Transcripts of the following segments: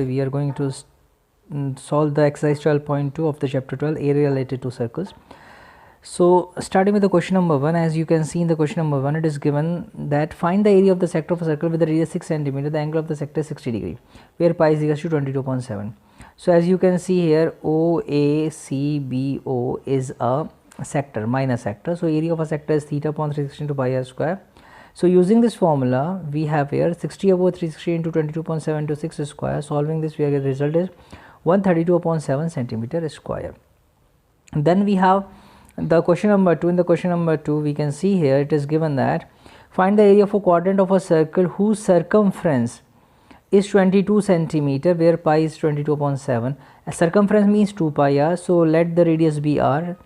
today we are going to solve the exercise 12.2 of the chapter 12, area related to circles. So starting with the question number 1, as you can see in the question number 1, it is given that find the area of the sector of a circle with the radius 6 cm, the angle of the sector is 60 degree, where pi is equal to 22.7. So as you can see here, OACBO is a sector, minor sector. So area of a sector is theta upon 360 into pi r square. So using this formula, we have here 60 over 360 into 22.7 into 6 square. Solving this, we get the result is 132.7 centimeter square. Then we have the question number 2. In the question number 2, we can see here it is given that find the area of a quadrant of a circle whose circumference is 22 centimeter, where pi is 22.7. Circumference means 2 pi r. So let the radius be r,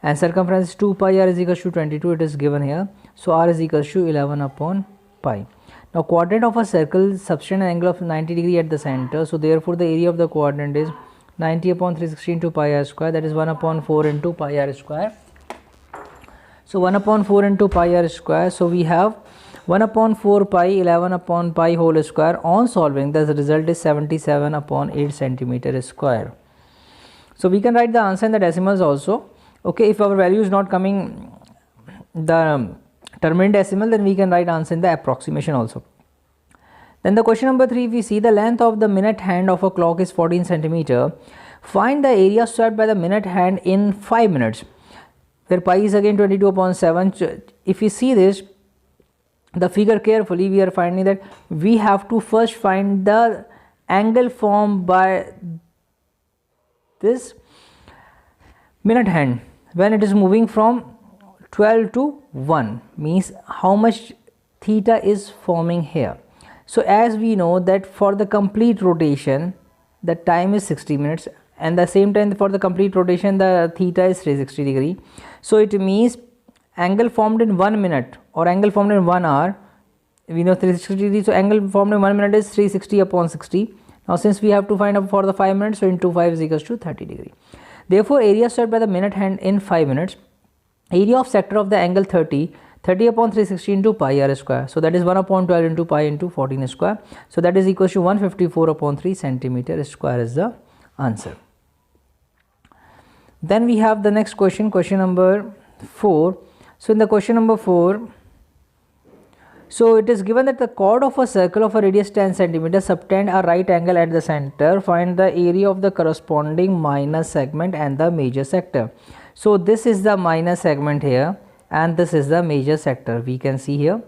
and circumference 2 pi r is equal to 22. It is given here. So r is equal to 11 upon pi. Now quadrant of a circle subtend an angle of 90 degree at the center. So therefore the area of the quadrant is 90 upon 360 into pi r square, that is 1 upon 4 into pi r square. So 1 upon 4 into pi r square. So we have 1 upon 4 pi 11 upon pi whole square. On solving, the result is 77 upon 8 centimeter square. So we can write the answer in the decimals also. Okay, if our value is not coming the term in decimal, then we can write answer in the approximation also. Then the question number 3, we see the length of the minute hand of a clock is 14 centimeter. Find the area swept by the minute hand in 5 minutes, where pi is again 22 upon 7. If you see this, the figure carefully, we are finding that we have to first find the angle formed by this minute hand when it is moving from 12 to 1, means how much theta is forming here. So as we know that for the complete rotation the time is 60 minutes, and the same time for the complete rotation the theta is 360 degree. So it means angle formed in 1 minute or angle formed in 1 hour, we know 360 degree, so angle formed in 1 minute is 360 upon 60. Now since we have to find out for the 5 minutes, so into 5 is equals to 30 degree. Therefore area swept by the minute hand in 5 minutes, area of sector of the angle 30 upon 360 into pi r square. So that is 1 upon 12 into pi into 14 square. So that is equal to 154 upon 3 centimeter square is the answer. Then we have the next question, question number 4. So in the question number 4, so it is given that the chord of a circle of a radius 10 centimeter subtend a right angle at the center. Find the area of the corresponding minor segment and the major sector. So this is the minor segment here, and this is the major sector, we can see here.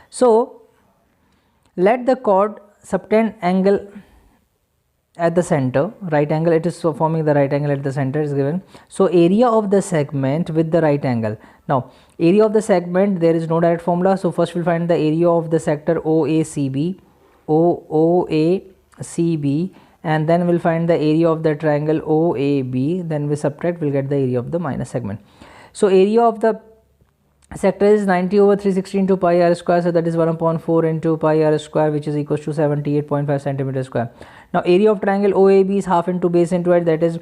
So let the chord subtend angle at the center, right angle, it is forming the right angle at the center is given. So area of the segment with the right angle. Now area of the segment, there is no direct formula. So first we'll find the area of the sector OACB, and then we'll find the area of the triangle OAB, then we subtract, we'll get the area of the minor segment. So area of the sector is 90 over 360 into pi r square, so that is 1 upon 4 into pi r square, which is equals to 78.5 centimeter square. Now area of triangle OAB is half into base into height, that is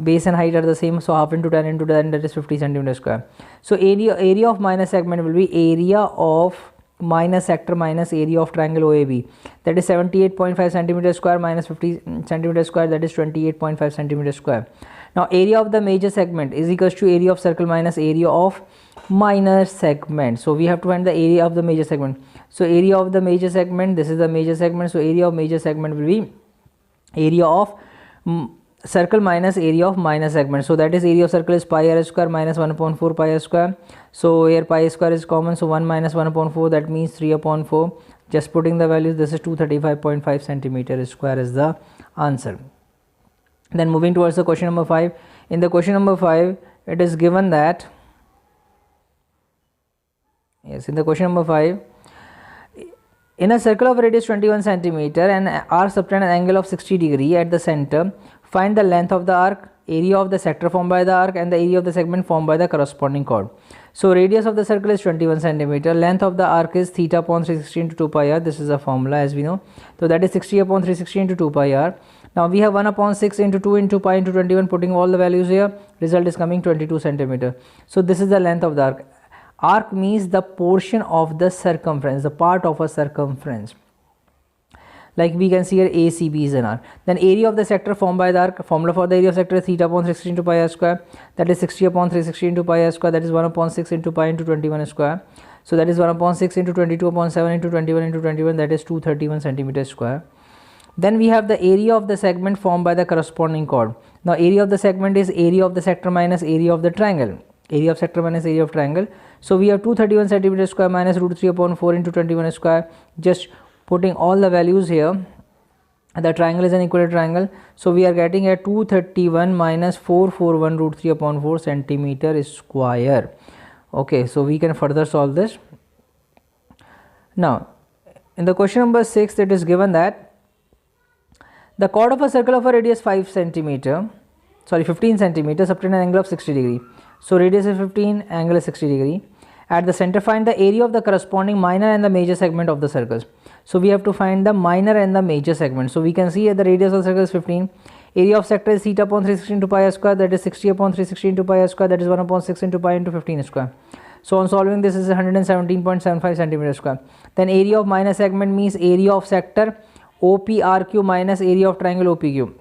base and height are the same, so half into 10 into 10, that is 50 centimeter square. So area of minor segment will be area of minor sector minus area of triangle OAB, that is 78.5 centimeter square minus 50 centimeter square, that is 28.5 centimeter square. Now area of the major segment is equals to area of circle minus area of minor segment. So we have to find the area of the major segment. So area of the major segment, this is the major segment, so area of major segment will be area of circle minus area of minor segment. So that is area of circle is pi r square minus 1 upon 4 pi r square. So here pi square is common, so 1 minus 1 upon 4, that means 3 upon 4. Just putting the values, this is 235.5 centimeter square is the answer. Then moving towards the question number 5. In the question number 5, it is given that, yes, in the question number 5, in a circle of radius 21 centimeter and arc subtend an angle of 60 degree at the center, find the length of the arc, area of the sector formed by the arc, and the area of the segment formed by the corresponding chord. So radius of the circle is 21 centimeter, length of the arc is theta upon 360 into 2 pi r, this is a formula as we know. So that is 60 upon 360 into 2 pi r. Now we have 1 upon 6 into 2 into pi into 21, putting all the values here, result is coming 22 centimeter. So this is the length of the arc. Arc means the portion of the circumference, the part of a circumference. like we can see here A, C, B is an arc. Then area of the sector formed by the arc, formula for the area of sector is theta upon 360 into pi r square, that is 60 upon 360 into pi r square, that is 1 upon 6 into pi into 21 square. So that is 1 upon 6 into 22 upon 7 into 21 into 21, that is 231 centimeters square. Then we have the area of the segment formed by the corresponding chord. Now area of the segment is area of the sector minus area of the triangle. Area of sector minus area of triangle. So we have 231 centimeters square minus root 3 upon 4 into 21 square. Just putting all the values here. The triangle is an equilateral triangle. So we are getting a 231 minus 441 root 3 upon 4 centimeter square. Okay, so we can further solve this. Now in the question number 6, it is given that the chord of a circle of a radius 15 centimeter subtend an angle of 60 degree. So radius is 15, angle is 60 degree. At the center, find the area of the corresponding minor and the major segment of the circles. So we have to find the minor and the major segment. So we can see here the radius of the circle is 15. Area of sector is theta upon 360 into pi r square, that is 60 upon 360 into pi r square, that is 1 upon 6 into pi into 15 square. So on solving this is 117.75 centimeter square. Then area of minor segment means area of sector OPRQ minus area of triangle OPQ.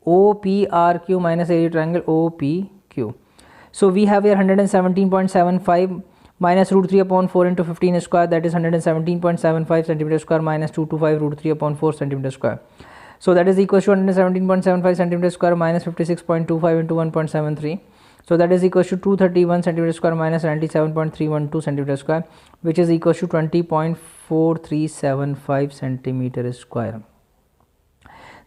OPRQ minus area of triangle OPQ. So we have here 117.75 minus root 3 upon 4 into 15 square, that is 117.75 centimeter square minus 225 root 3 upon 4 centimeter square. So that is equal to 117.75 centimeter square minus 56.25 into 1.73. So that is equal to 231 centimeter square minus 97.312 centimeter square, which is equal to 20.4375 centimeter square.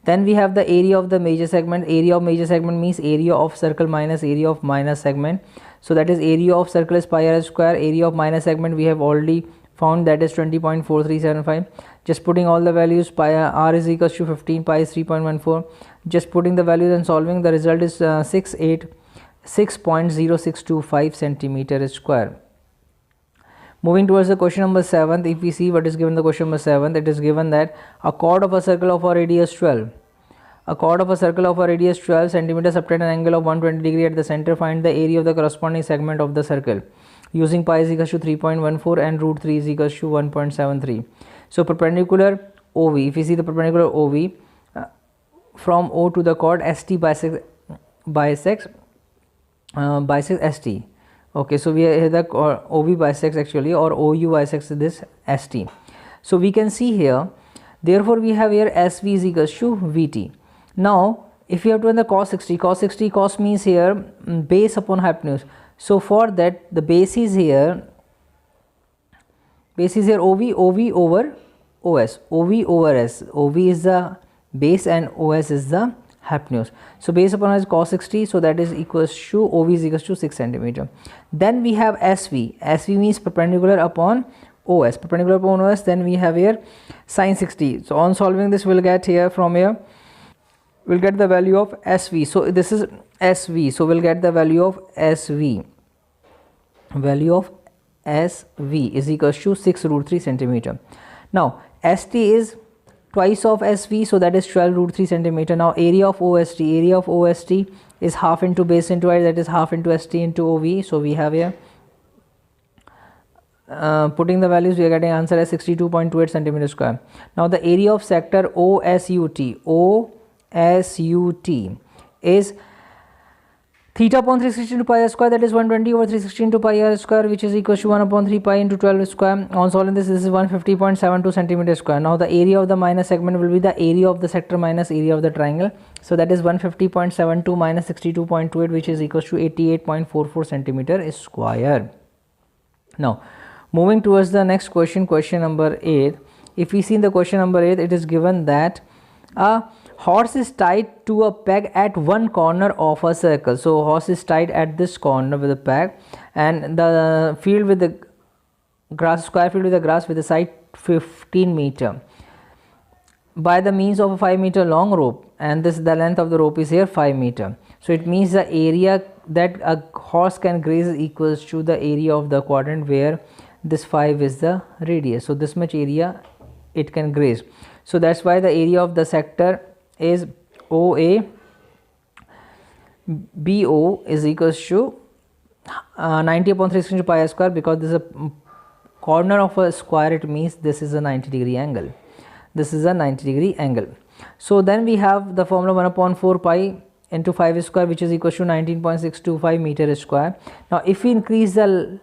Then we have the area of the major segment. Area of major segment means area of circle minus area of minor segment. So that is area of circle is pi r square. Area of minor segment we have already found, that is 20.4375. Just putting all the values, pi r is equal to 15, pi is 3.14. Just putting the values and solving, the result is 6.0625 centimeter square. Moving towards the question number 7, if we see what is given the question number 7, it is given that a chord of a circle of a radius 12. A chord of a circle of a radius 12 centimeters subtend an angle of 120 degree at the center. Find the area of the corresponding segment of the circle. Using pi is equal to 3.14 and root 3 is equal to 1.73. So perpendicular OV, if you see the perpendicular OV from O to the chord, ST bisects ST. Okay, so we have the OV bisects actually, or OU bisects this ST. So we can see here, therefore we have here SV is equals to VT. Now if you have to run the cos 60, cos means here base upon hypotenuse. So for that the base is here OV over OS, OV over S. OV is the base and OS is the hypotenuse. So base upon is cos 60, so that is equals to OV is equals to 6 centimeter. Then we have SV. SV means perpendicular upon OS. Perpendicular upon OS. Then we have here sin 60. So on solving this, we'll get here from here, we'll get the value of SV. So this is SV. So we'll get the value of SV. Value of SV is equals to 6 root 3 centimeter. Now ST is twice of SV, so that is 12 root 3 centimeter. Now area of OST is half into base into height, that is half into ST into OV. So we have here putting the values, we are getting answer as 62.28 centimeter square. Now the area of sector OSUT is theta upon 360 into pi r square, that is 120 over 360 into pi r square, which is equal to 1 upon 3 pi into 12 square. On solving this is 150.72 centimeter square. Now the area of the minor segment will be the area of the sector minus area of the triangle. So that is 150.72 minus 62.28, which is equal to 88.44 centimeter square. Now moving towards the next question, question number 8. If we see in the question number 8, it is given that a horse is tied to a peg at one corner of a circle. So horse is tied at this corner with a peg, and the field with the grass, square field with the grass with a side 15 meter by the means of a 5 meter long rope, and this the length of the rope is here 5 meter. So it means the area that a horse can graze is equals to the area of the quadrant where this 5 is the radius. So this much area it can graze. So that's why the area of the sector is OA BO is equals to 90 upon 360 into pi r square, because this is a corner of a square, it means this is a 90 degree angle. this is a 90-degree angle. So then we have the formula 1 upon 4 pi into 5 square, which is equal to 19.625 meter square. Now if we increase the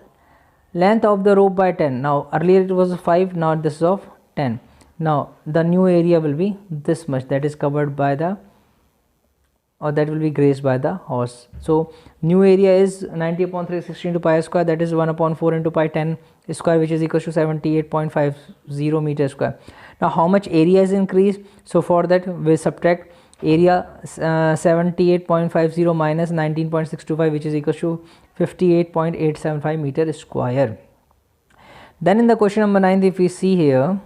length of the rope by 10, now earlier it was 5, now this is of 10. Now the new area will be this much, that is covered by the, or that will be grazed by the horse. So new area is 90 upon 360 into pi square, that is 1 upon 4 into pi 10 square, which is equal to 78.50 meter square. Now how much area is increased? So for that we subtract area 78.50 minus 19.625, which is equal to 58.875 meter square. Then in the question number 9, if we see here,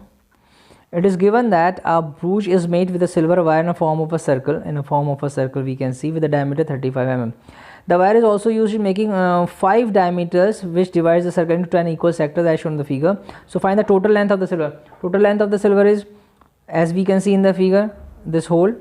it is given that a brooch is made with a silver wire in a form of a circle. In a form of a circle we can see with a diameter 35 mm. The wire is also used in making 5 diameters, which divides the circle into 10 equal sectors as shown in the figure. So find the total length of the silver. Total length of the silver is, as we can see in the figure, this hole.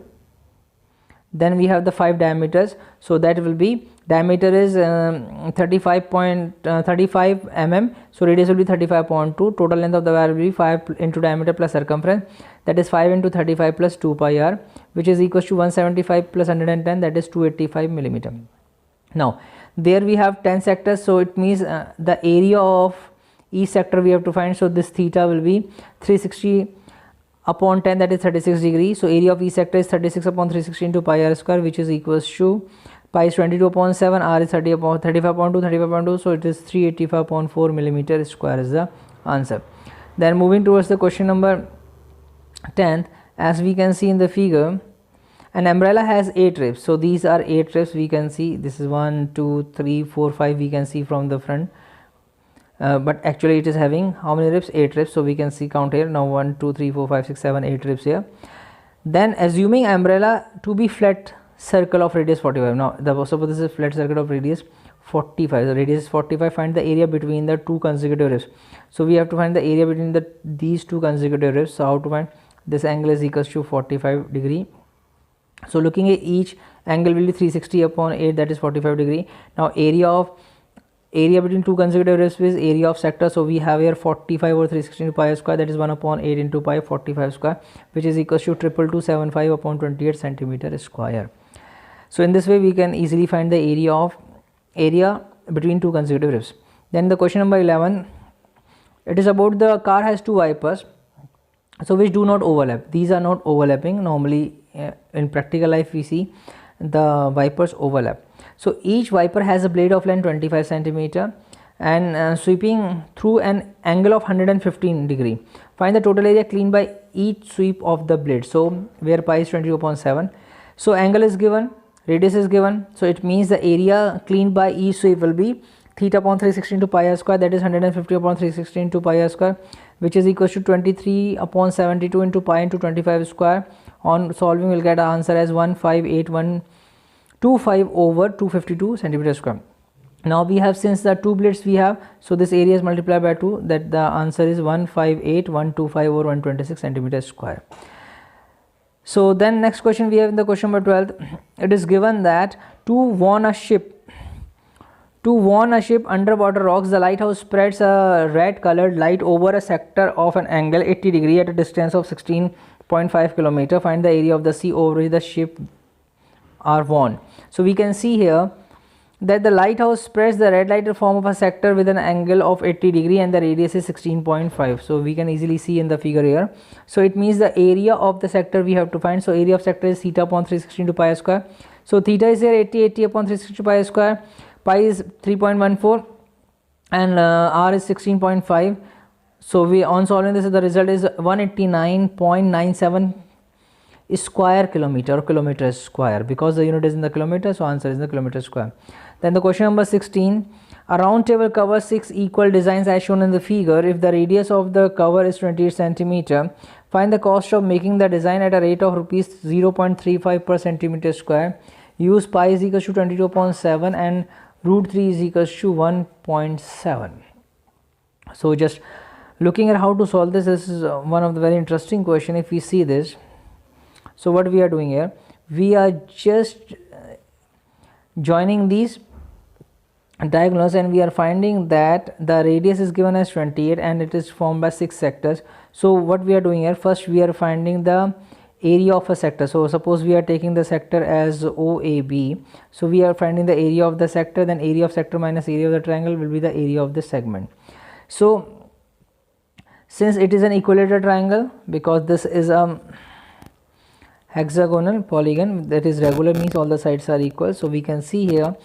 Then we have the 5 diameters, so that will be, diameter is 35 mm, so radius will be 35.2. Total length of the wire will be 5 into diameter plus circumference, that is 5 into 35 plus 2 pi r, which is equal to 175 plus 110, that is 285 millimeter. Now there we have 10 sectors, so it means the area of each sector we have to find. So this theta will be 360 upon 10, that is 36 degrees. So area of each sector is 36 upon 360 into pi r square, which is equals to, pi is 22 upon 7, r is 30 upon 35.2, so it is 385.4 millimeter square is the answer. Then moving towards the question number 10th, as we can see in the figure, an umbrella has 8 ribs. So these are 8 ribs, we can see, this is 1 2 3 4 5, we can see from the front, but actually it is having how many ribs? 8 ribs. So we can see, count here now, 1 2 3 4 5 6 7 8 ribs here. Then assuming umbrella to be flat circle of radius 45. Now suppose this is a flat circle of radius 45, the radius is 45, find the area between the 2 consecutive ribs. So we have to find the area between these 2 consecutive ribs. So how to find? This angle is equals to 45 degree. So looking at each angle will be 360 upon 8, that is 45 degree. Now area between 2 consecutive ribs is area of sector. So we have here 45 over 360 into pi square, that is 1 upon 8 into pi 45 square, which is equals to 2275 upon 28 centimeter square. So in this way we can easily find the area between 2 consecutive ribs. Then the question number 11, it is about the car has 2 wipers, so which do not overlap. These are not overlapping. Normally in practical life we see the wipers overlap. So each wiper has a blade of length 25 centimeter and sweeping through an angle of 115 degree. Find the total area cleaned by each sweep of the blade. So where pi is 22 upon 7. So angle is given, radius is given, so it means the area cleaned by each sweep will be theta upon 360 into pi r square, that is 150 upon 360 into pi r square, which is equal to 23 upon 72 into pi into 25 square. On solving we'll get our answer as 158,125 over 252 centimeter square. Now we have, since the 2 blades we have, so this area is multiplied by 2, that the answer is 158,125 over 126 centimeter square. So then next question we have in the question number 12, it is given that to warn a ship underwater rocks, the lighthouse spreads a red colored light over a sector of an angle 80 degree at a distance of 16.5 kilometer. Find the area of the sea over which the ship are warned. So we can see here that the lighthouse spreads the red light in form of a sector with an angle of 80 degree and the radius is 16.5. So we can easily see in the figure here. So it means the area of the sector we have to find. So area of sector is theta upon 360 into pi square. So theta is here 80 upon 360 pi square, pi is 3.14 and r is 16.5. So we, on solving this, the result is 189.97 square kilometer or kilometer square, because the unit is in the kilometer, so answer is in the kilometer square. Then the question number 16, a round table covers 6 equal designs as shown in the figure. If the radius of the cover is 28 centimeter, find the cost of making the design at a rate of rupees 0.35 per centimeter square. Use pi is equal to 22 upon 7 and root 3 is equal to 1.7. So just looking at how to solve this, this is one of the very interesting question. If we see this, so what we are doing here, we are just joining these diagonals, and we are finding that the radius is given as 28 and it is formed by 6 sectors. So what we are doing here, first we are finding the area of a sector. So suppose we are taking the sector as OAB, so we are finding the area of the sector, then area of sector minus area of the triangle will be the area of the segment. So since it is an equilateral triangle, because this is a hexagonal polygon, that is regular, means all the sides are equal. So we can see here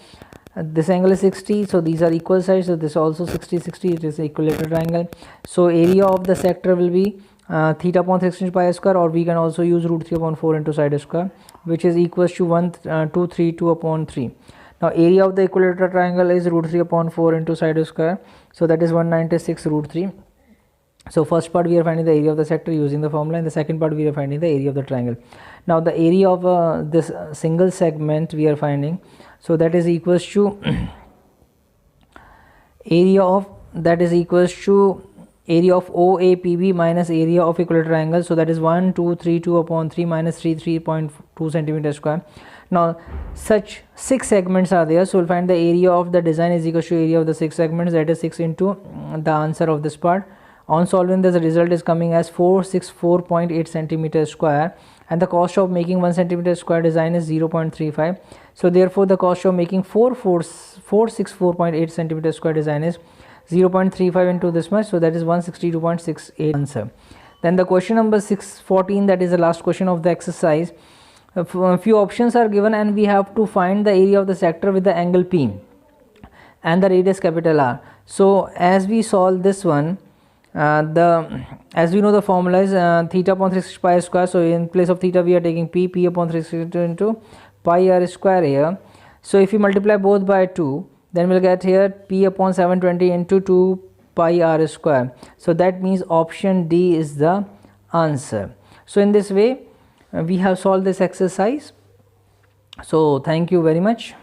this angle is 60, so these are equal sides, so this also 60 60, it is equilateral triangle. So area of the sector will be theta upon 3 into pi square, or we can also use root 3 upon 4 into side square, which is equals to 1232 upon 3. Now area of the equilateral triangle is root 3 upon 4 into side square, so that is 196 root 3. So first part we are finding the area of the sector using the formula, and the second part we are finding the area of the triangle. Now the area of this single segment we are finding, so that is equals to area of OAPB minus area of equilateral triangle, so that is 1232 upon 3 minus 33.2 centimeter square. Now such 6 segments are there, so we'll find the area of the design is equal to area of the 6 segments, that is 6 into the answer of this part. On solving this, the result is coming as 464.8 centimeter square, and the cost of making 1 centimeter square design is 0.35. So therefore the cost of making 464.8 centimeter square design is 0.35 into this much, so that is 162.68 answer. Then the question number 614, that is the last question of the exercise. A few options are given and we have to find the area of the sector with the angle P and the radius capital R. So as we solve this one, as we know the formula is theta upon 360 pi square, so in place of theta we are taking p upon 360 into pi r square here. So if you multiply both by 2, then we'll get here p upon 720 into 2 pi r square. So that means option D is the answer. So in this way we have solved this exercise. So thank you very much.